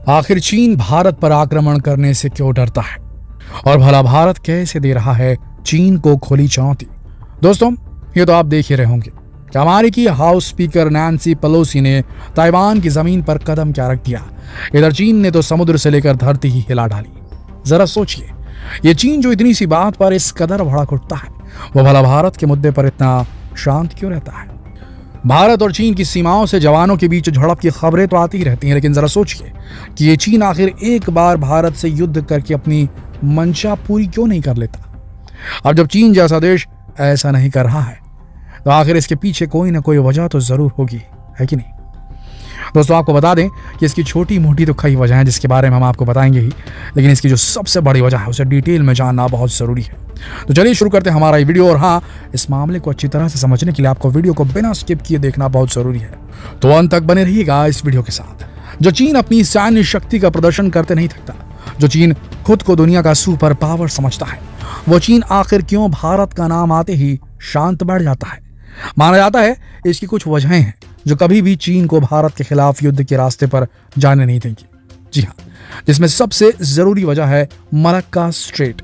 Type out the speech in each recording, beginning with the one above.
आखिर चीन भारत पर आक्रमण करने से क्यों डरता है और भला भारत कैसे दे रहा है चीन को खुली चुनौती। दोस्तों, ये तो आप देख ही रहे होंगे कि अमेरिकी हाउस स्पीकर नैन्सी पेलोसी ने ताइवान की जमीन पर कदम क्या रख दिया। इधर चीन ने तो समुद्र से लेकर धरती ही हिला डाली। जरा सोचिए, ये चीन जो इतनी सी बात पर इस कदर भड़क उठता है, वो भला भारत के मुद्दे पर इतना शांत क्यों रहता है। भारत और चीन की सीमाओं से जवानों के बीच झड़प की खबरें तो आती ही रहती हैं, लेकिन जरा सोचिए कि ये चीन आखिर एक बार भारत से युद्ध करके अपनी मंशा पूरी क्यों नहीं कर लेता। अब जब चीन जैसा देश ऐसा नहीं कर रहा है तो आखिर इसके पीछे कोई ना कोई वजह तो जरूर होगी, है कि नहीं। दोस्तों, आपको बता दें कि इसकी छोटी मोटी तो कई वजह हैं जिसके बारे में हम आपको बताएंगे ही, लेकिन इसकी जो सबसे बड़ी वजह है उसे डिटेल में जानना बहुत जरूरी है। तो चलिए शुरू करते हैं हमारा ये वीडियो। और हाँ, इस मामले को अच्छी तरह से समझने के लिए आपको वीडियो को बिना स्किप किए देखना बहुत जरूरी है, तो अंत तक बने रहिएगा इस वीडियो के साथ। जो चीन अपनी सैन्य शक्ति का प्रदर्शन करते नहीं थकता, जो चीन खुद को दुनिया का सुपर पावर समझता है, वो चीन आखिर क्यों भारत का नाम आते ही शांत बैठ जाता है। माना जाता है इसकी कुछ वजहें हैं जो कभी भी चीन को भारत के खिलाफ युद्ध के रास्ते पर जाने नहीं देंगी। जी हाँ, जिसमें सबसे जरूरी वजह है मलक्का स्ट्रेट।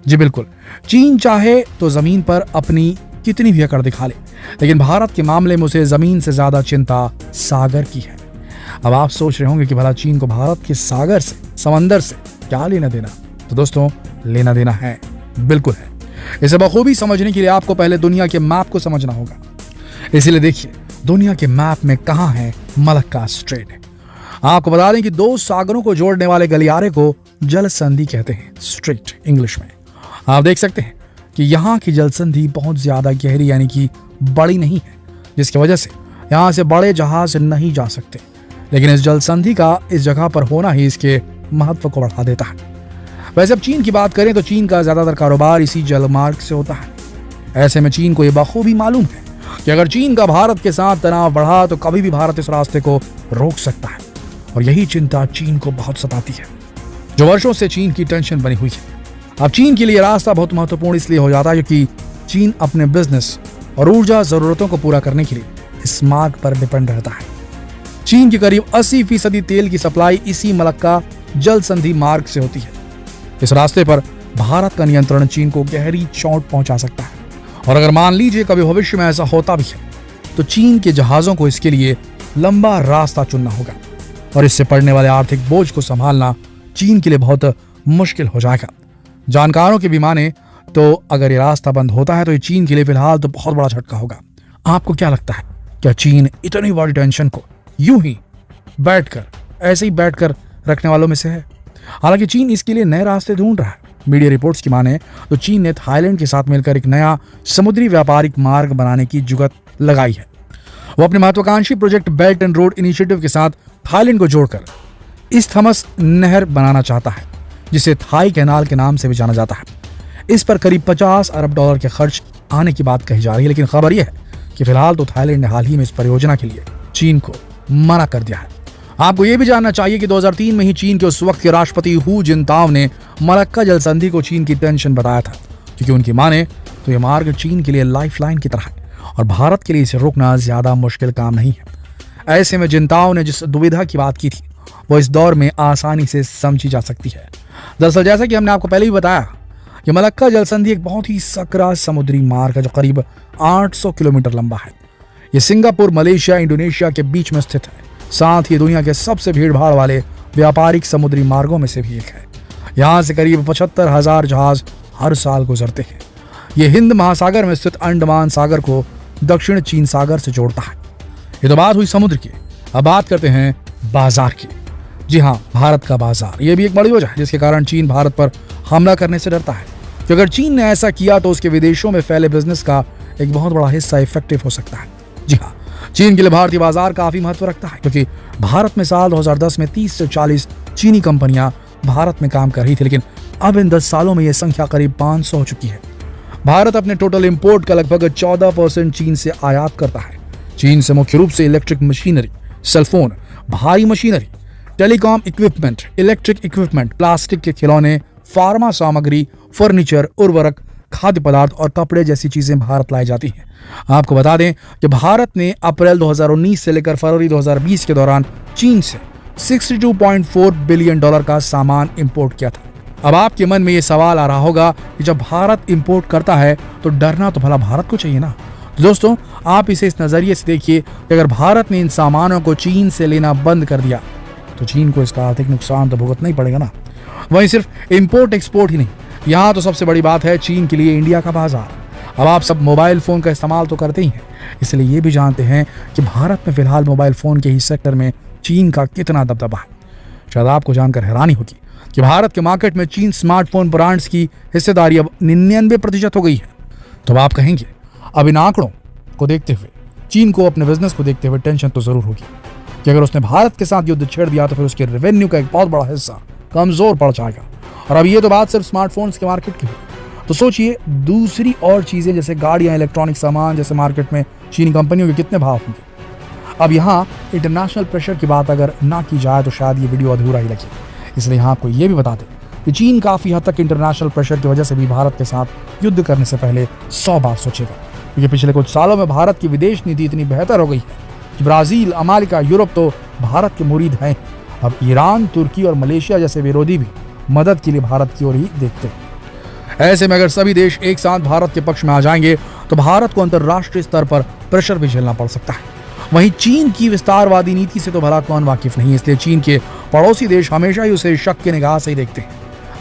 जी बिल्कुल, चीन चाहे तो जमीन पर अपनी कितनी भी अकड़ दिखा ले, लेकिन भारत के मामले में उसे जमीन से ज्यादा चिंता सागर की है। अब आप सोच रहे होंगे कि भला चीन को भारत के सागर से, समंदर से क्या लेना देना। तो दोस्तों, लेना देना है, बिल्कुल है। इसे बखूबी समझने के लिए आपको पहले दुनिया के मैप को समझना होगा। इसीलिए देखिए दुनिया के मैप में कहां है मलक्का स्ट्रेट। आपको बता दें कि दो सागरों को जोड़ने वाले गलियारे को जल संधि कहते हैं, स्ट्रेट इंग्लिश में। आप देख सकते हैं कि यहाँ की जल संधि बहुत ज्यादा गहरी यानी कि बड़ी नहीं है, जिसकी वजह से यहाँ से बड़े जहाज नहीं जा सकते। लेकिन इस जल संधि का इस जगह पर होना ही इसके महत्व को बढ़ा देता है। वैसे अब चीन की बात करें तो चीन का ज्यादातर कारोबार इसी जलमार्ग से होता है। ऐसे में चीन को यह बखूबी मालूम है कि अगर चीन का भारत के साथ तनाव बढ़ा तो कभी भी भारत इस रास्ते को रोक सकता है, और यही चिंता चीन को बहुत सताती है, जो वर्षों से चीन की टेंशन बनी हुई है। अब चीन के लिए रास्ता बहुत महत्वपूर्ण इसलिए हो जाता है क्योंकि चीन अपने बिजनेस और ऊर्जा जरूरतों को पूरा करने के लिए इस मार्ग पर डिपेंड रहता है। चीन की करीब 80% तेल की सप्लाई इसी मलक्का जल संधि मार्ग से होती है। इस रास्ते पर भारत का नियंत्रण चीन को गहरी चोट पहुंचा सकता है, और अगर मान लीजिए कभी भविष्य में ऐसा होता भी है तो चीन के जहाजों को इसके लिए लंबा रास्ता चुनना होगा, और इससे पड़ने वाले आर्थिक बोझ को संभालना चीन के लिए बहुत मुश्किल हो जाएगा। जानकारों की भी माने तो अगर ये रास्ता बंद होता है तो ये चीन के लिए फिलहाल तो बहुत बड़ा झटका होगा। आपको क्या लगता है, क्या चीन इतनी बड़ी टेंशन को यूं ही ऐसे ही बैठकर रखने वालों में से है? हालांकि चीन इसके लिए नए रास्ते ढूंढ रहा है। मीडिया रिपोर्ट्स की माने तो चीन ने थाईलैंड के साथ मिलकर एक नया समुद्री व्यापारिक मार्ग बनाने की जुगत लगाई है। वो अपने महत्वाकांक्षी project belt and road initiative के साथ थाईलैंड को जोड़कर इस्थमस नहर बनाना चाहता है, जिसे थाई कैनाल के नाम से भी जाना जाता है। इस पर करीब 50 अरब डॉलर के खर्च आने की बात कही जा रही है, लेकिन खबर यह है कि फिलहाल तो थाईलैंड ने हाल ही में इस परियोजना के लिए चीन को मना कर दिया है। आपको यह भी जानना चाहिए कि 2003 में ही चीन के उस वक्त के राष्ट्रपति हू जिनताओ ने मलक्का जल संधि को चीन की टेंशन बताया था, क्योंकि उनकी माने तो यह मार्ग चीन के लिए लाइफलाइन की तरह है और भारत के लिए इसे रोकना ज्यादा मुश्किल काम नहीं है। ऐसे में जिनताओ ने जिस दुविधा की बात की थी वो इस दौर में आसानी से समझी जा सकती है। दरअसल जैसा कि हमने आपको पहले भी बताया कि मलक्का जल संधि एक बहुत ही सकरा समुद्री मार्ग है जो करीब 800 किलोमीटर लंबा है। ये सिंगापुर, मलेशिया, इंडोनेशिया के बीच में स्थित है। साथ ही दुनिया के सबसे भीड़भाड़ वाले व्यापारिक समुद्री मार्गों में से भी एक है। यहाँ से करीब 75,000 जहाज हर साल गुजरते हैं। ये हिंद महासागर में स्थित अंडमान सागर को दक्षिण चीन सागर से जोड़ता है। ये तो बात हुई समुद्र की। अब बात करते हैं बाजार की। जी हाँ, भारत का बाजार, ये भी एक बड़ी वजह है जिसके कारण चीन भारत पर हमला करने से डरता है कि अगर चीन ने ऐसा किया तो उसके विदेशों में फैले बिजनेस का एक बहुत बड़ा हिस्सा इफेक्टिव हो सकता है। जी हाँ, चीन के लिए भारतीय बाजार काफी महत्व रखता है, क्योंकि भारत में साल 2010 में 30 से 40 चीनी कंपनियां भारत में काम कर रही थी, लेकिन अब इन 10 सालों में यह संख्या करीब 500 हो चुकी है। भारत अपने टोटल इंपोर्ट का लगभग 14% चीन से आयात करता है। चीन से मुख्य रूप से इलेक्ट्रिक मशीनरी, सेलफोन, भारी machinery, telecom equipment, electric equipment, plastic के खिलौने, फार्मा सामग्री, फर्नीचर, उर्वरक, खाद्य पदार्थ और कपड़े जैसी चीजें भारत लाई जाती हैं। आपको बता दें कि भारत ने अप्रैल 2019 से लेकर फरवरी 2020 के दौरान चीन से $62.4 बिलियन का सामान इंपोर्ट किया था। अब आपके मन में ये सवाल आ रहा होगा कि जब भारत इंपोर्ट करता है तो डरना तो भला भारत को चाहिए ना। दोस्तों, आप इसे इस नजरिए से देखिए कि अगर भारत ने इन सामानों को चीन से लेना बंद कर दिया तो चीन को इसका आर्थिक नुकसान तो भुगतना ही पड़ेगा ना। वहीं सिर्फ इंपोर्ट एक्सपोर्ट ही नहीं, यहाँ तो सबसे बड़ी बात है चीन के लिए इंडिया का बाजार। अब आप सब मोबाइल फोन का इस्तेमाल तो करते ही हैं, इसलिए ये भी जानते हैं कि भारत में फिलहाल मोबाइल फोन के ही सेक्टर में चीन का कितना दबदबा है। शायद आपको जानकर हैरानी होगी कि भारत के मार्केट में चीन स्मार्टफोन ब्रांड्स की हिस्सेदारी अब 99% हो गई है। तो आप कहेंगे अब इन आंकड़ों को देखते हुए चीन को अपने बिजनेस को देखते हुए टेंशन तो जरूर होगी कि अगर उसने भारत के साथ युद्ध छेड़ दिया तो फिर उसके रेवेन्यू का एक बहुत बड़ा हिस्सा कमजोर पड़ जाएगा। और अब ये तो बात सिर्फ स्मार्टफोन्स के मार्केट की है, तो सोचिए दूसरी और चीजें जैसे गाड़ियां, इलेक्ट्रॉनिक सामान जैसे मार्केट में चीनी कंपनियों के कितने भाव होंगे। अब यहाँ इंटरनेशनल प्रेशर की बात अगर ना की जाए तो शायद ये वीडियो अधूरा ही लगे, इसलिए यहाँ आपको ये भी बता दें कि चीन काफी हद तक इंटरनेशनल प्रेशर की वजह से भी भारत के साथ युद्ध करने से पहले 100 बार सोचेगा, क्योंकि पिछले कुछ सालों में भारत की विदेश नीति इतनी बेहतर हो गई है कि ब्राजील, अमेरिका, यूरोप तो भारत के मुरीद हैं। अब ईरान, तुर्की और मलेशिया जैसे विरोधी भी मदद के लिए भारत की ओर ही देखते हैं। ऐसे में अगर सभी देश एक साथ भारत के पक्ष में आ जाएंगे तो भारत को अंतर्राष्ट्रीय स्तर पर प्रेशर भी झेलना पड़ सकता है। वहीं चीन की विस्तारवादी नीति से तो भला कौन वाकिफ नहीं, इसलिए चीन के पड़ोसी देश हमेशा ही उसे शक की निगाह से ही देखते हैं।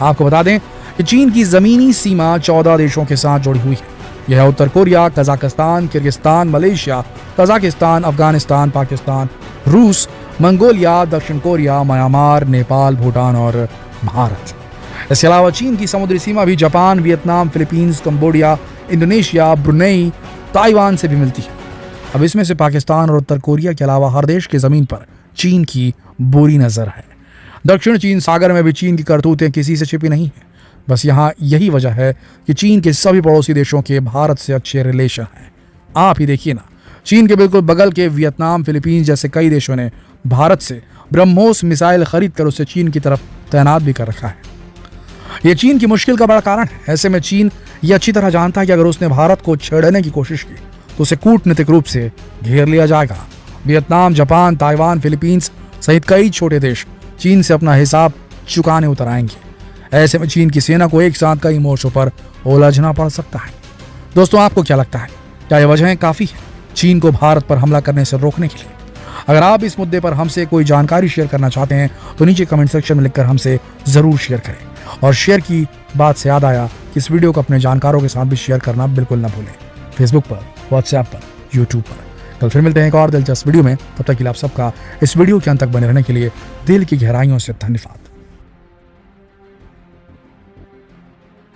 आपको बता दें कि चीन की जमीनी सीमा 14 देशों के साथ जुड़ी हुई है। यह उत्तर Korea, Kazakhstan, Kyrgyzstan, Malaysia, Kazakhstan, Afghanistan, Pakistan, रूस, मंगोलिया, दक्षिण कोरिया, म्यांमार, नेपाल, भूटान और भारत। इसके अलावा चीन की समुद्री सीमा भी Japan, Vietnam, Philippines, Cambodia, Indonesia, Brunei, Taiwan से भी मिलती है। अब इसमें से पाकिस्तान और उत्तर कोरिया के अलावा हर देश की जमीन पर चीन की बुरी नजर है। दक्षिण चीन सागर में भी चीन की करतूतें किसी से छिपी नहीं है। बस यहाँ यही वजह है कि चीन के सभी पड़ोसी देशों के भारत से अच्छे रिलेशन हैं। आप ही देखिए ना, चीन के बिल्कुल बगल के वियतनाम, फिलीपींस जैसे कई देशों ने भारत से ब्रह्मोस मिसाइल खरीद कर उसे चीन की तरफ तैनात भी कर रखा है। यह चीन की मुश्किल का बड़ा कारण है। ऐसे में चीन ये अच्छी तरह जानता है कि अगर उसने भारत को छेड़ने की कोशिश की तो उसे कूटनीतिक रूप से घेर लिया जाएगा। वियतनाम, जापान, ताइवान, फिलीपींस सहित कई छोटे देश चीन से अपना हिसाब चुकाने उतर आएंगे। ऐसे में चीन की सेना को एक साथ कई मोर्चों पर उलझना पड़ सकता है। दोस्तों, आपको क्या लगता है, क्या ये वजहें काफी है चीन को भारत पर हमला करने से रोकने के लिए? अगर आप इस मुद्दे पर हमसे कोई जानकारी शेयर करना चाहते हैं तो नीचे कमेंट सेक्शन में लिखकर हमसे जरूर शेयर करें। और शेयर की बात से याद आया कि इस वीडियो को अपने जानकारों के साथ भी शेयर करना बिल्कुल ना भूलें, फेसबुक पर, व्हाट्सएप पर, यूट्यूब पर। कल फिर मिलते हैं एक और दिलचस्प वीडियो में। तब तक के लिए आप सबका इस वीडियो के अंत तक बने रहने के लिए दिल की गहराइयों से धन्यवाद।